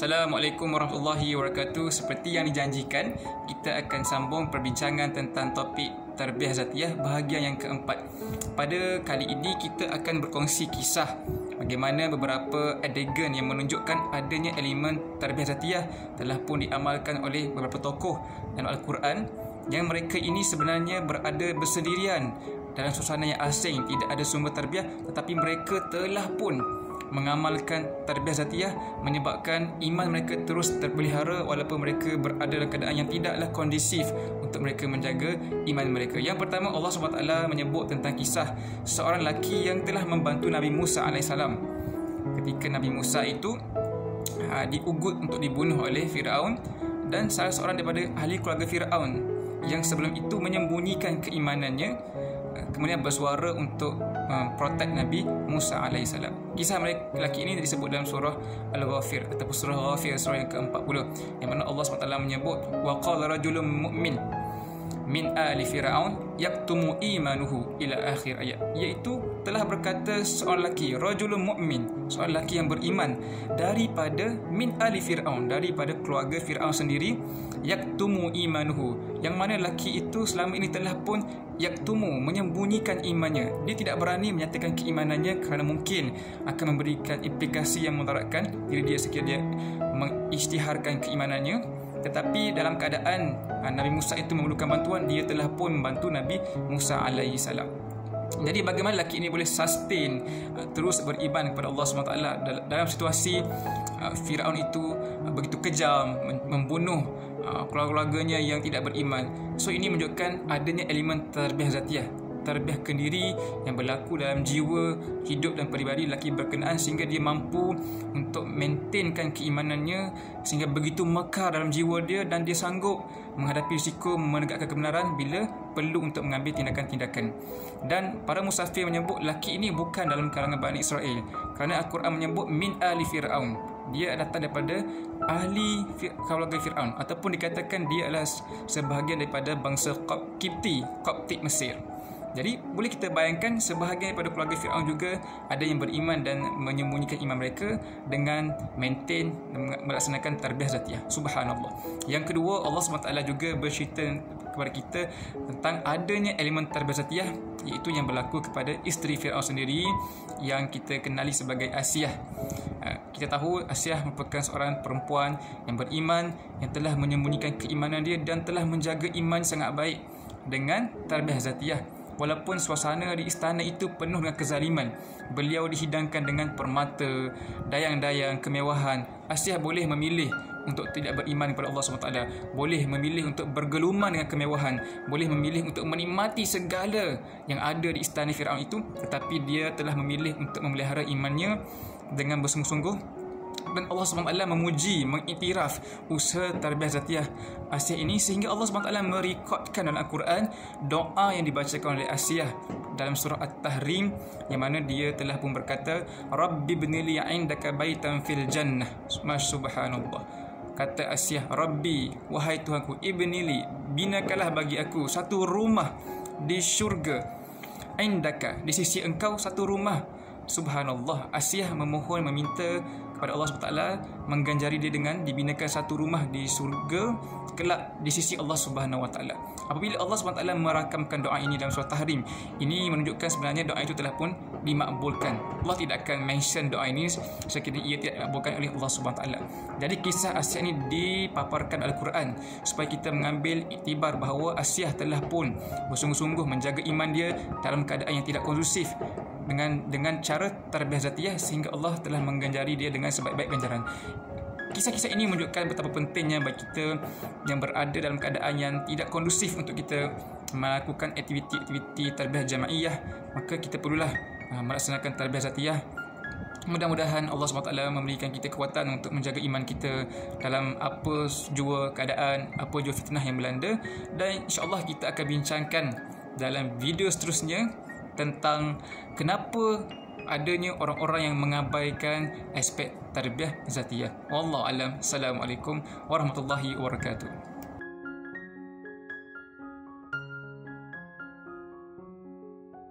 Assalamualaikum warahmatullahi wabarakatuh. Seperti yang dijanjikan, kita akan sambung perbincangan tentang topik tarbiyah zatiyah bahagian yang keempat. Pada kali ini kita akan berkongsi kisah bagaimana beberapa adegan yang menunjukkan adanya elemen tarbiyah zatiyah telah pun diamalkan oleh beberapa tokoh dalam Al-Quran, yang mereka ini sebenarnya berada bersendirian dalam suasana yang asing, tidak ada sumber tarbiyah, tetapi mereka telah pun mengamalkan tarbiyah zatiyah, menyebabkan iman mereka terus terpelihara walaupun mereka berada dalam keadaan yang tidaklah kondusif untuk mereka menjaga iman mereka. Yang pertama, Allah SWT menyebut tentang kisah seorang lelaki yang telah membantu Nabi Musa AS. Ketika Nabi Musa itu diugut untuk dibunuh oleh Firaun, dan salah seorang daripada ahli keluarga Firaun yang sebelum itu menyembunyikan keimanannya kemudian bersuara untuk protek Nabi Musa AS. Kisah mereka lelaki ini disebut dalam surah Al-Ghafir ataupun surah Ghafir, surah yang ke-40, yang mana Allah SWT menyebut wa qala rajulun mu'min min ali fir'aun yaktumu imanuhu ila akhir ayat, iaitu telah berkata seorang lelaki, rajulun mu'min, seorang lelaki yang beriman daripada min ali fir'aun, daripada keluarga Fir'aun sendiri, yaktumu imanuhu, yang mana lelaki itu selama ini telah pun yaktumu, menyembunyikan imannya. Dia tidak berani menyatakan keimanannya kerana mungkin akan memberikan implikasi yang memudaratkan diri dia sekiranya dia mengisytiharkan keimanannya. Tetapi dalam keadaan Nabi Musa itu memerlukan bantuan, dia telah pun membantu Nabi Musa AS. Jadi bagaimana lelaki ini boleh sustain terus beriman kepada Allah SWT dalam situasi Firaun itu begitu kejam, membunuh keluarga-keluarganya yang tidak beriman. So ini menunjukkan adanya elemen tarbiyah zatiyah, tarbiyah kendiri yang berlaku dalam jiwa, hidup dan peribadi lelaki berkenaan, sehingga dia mampu untuk maintainkan keimanannya sehingga begitu mekar dalam jiwa dia, dan dia sanggup menghadapi risiko menegakkan kebenaran bila perlu untuk mengambil tindakan-tindakan. Dan para musafir menyebut lelaki ini bukan dalam kalangan Bani Israel, kerana Al-Quran menyebut min ali Fir'aun, dia datang daripada ahli keluarga Fir'aun, ataupun dikatakan dia adalah sebahagian daripada bangsa Koptik Mesir. Jadi boleh kita bayangkan sebahagian daripada keluarga Fir'aun juga ada yang beriman dan menyembunyikan iman mereka dengan maintain dan melaksanakan tarbiyah zatiyah. Subhanallah. Yang kedua, Allah SWT juga bercerita kepada kita tentang adanya elemen tarbiyah zatiyah, iaitu yang berlaku kepada isteri Fir'aun sendiri yang kita kenali sebagai Asiyah. Kita tahu Asiyah merupakan seorang perempuan yang beriman, yang telah menyembunyikan keimanan dia dan telah menjaga iman sangat baik dengan tarbiyah zatiyah. Walaupun suasana di istana itu penuh dengan kezaliman, beliau dihidangkan dengan permata, dayang-dayang, kemewahan, Asiyah boleh memilih untuk tidak beriman kepada Allah SWT, boleh memilih untuk bergeluman dengan kemewahan, boleh memilih untuk menikmati segala yang ada di istana Fir'aun itu, tetapi dia telah memilih untuk memelihara imannya dengan bersungguh-sungguh. Dan Allah SWT memuji, mengiktiraf usaha tarbiyah zatiyah Asiyah ini, sehingga Allah SWT merekodkan dalam Al-Quran doa yang dibacakan oleh Asiyah dalam surah At-Tahrim, yang mana dia telah pun berkata, Rabbi bnili indaka baitan fil jannah. Subhanallah. Kata Asiyah, Rabbi, wahai Tuhanku, ibnili, binakalah bagi aku satu rumah di syurga, indaka, di sisi engkau satu rumah. Subhanallah. Asiyah memohon, meminta kepada Allah SWT mengganjari dia dengan dibinakan satu rumah di surga kelak di sisi Allah Subhanahu Wa Taala. Apabila Allah SWT merakamkan doa ini dalam surah Tahrim, ini menunjukkan sebenarnya doa itu telah pun dimakbulkan. Allah tidak akan mention doa ini sekiranya ia tidak dimakbulkan oleh Allah Subhanahu Wa Taala. Jadi kisah Asiyah ini dipaparkan Al-Quran supaya kita mengambil iktibar bahawa Asiyah telah pun bersungguh-sungguh menjaga iman dia dalam keadaan yang tidak kondusif dengan cara tarbiyah zatiyah, sehingga Allah telah mengganjari dia dengan sebaik-baik ganjaran. Kisah-kisah ini menunjukkan betapa pentingnya bagi kita yang berada dalam keadaan yang tidak kondusif untuk kita melakukan aktiviti-aktiviti tarbiyah jamaiyah, maka kita perlulah melaksanakan tarbiyah zatiyah. Mudah-mudahan Allah SWT memberikan kita kekuatan untuk menjaga iman kita dalam apa jua keadaan, apa jua fitnah yang melanda. Dan insya-Allah kita akan bincangkan dalam video seterusnya tentang kenapa adanya orang-orang yang mengabaikan aspek tarbiyah zatiyah. Wallahu alam. Assalamualaikum warahmatullahi wabarakatuh.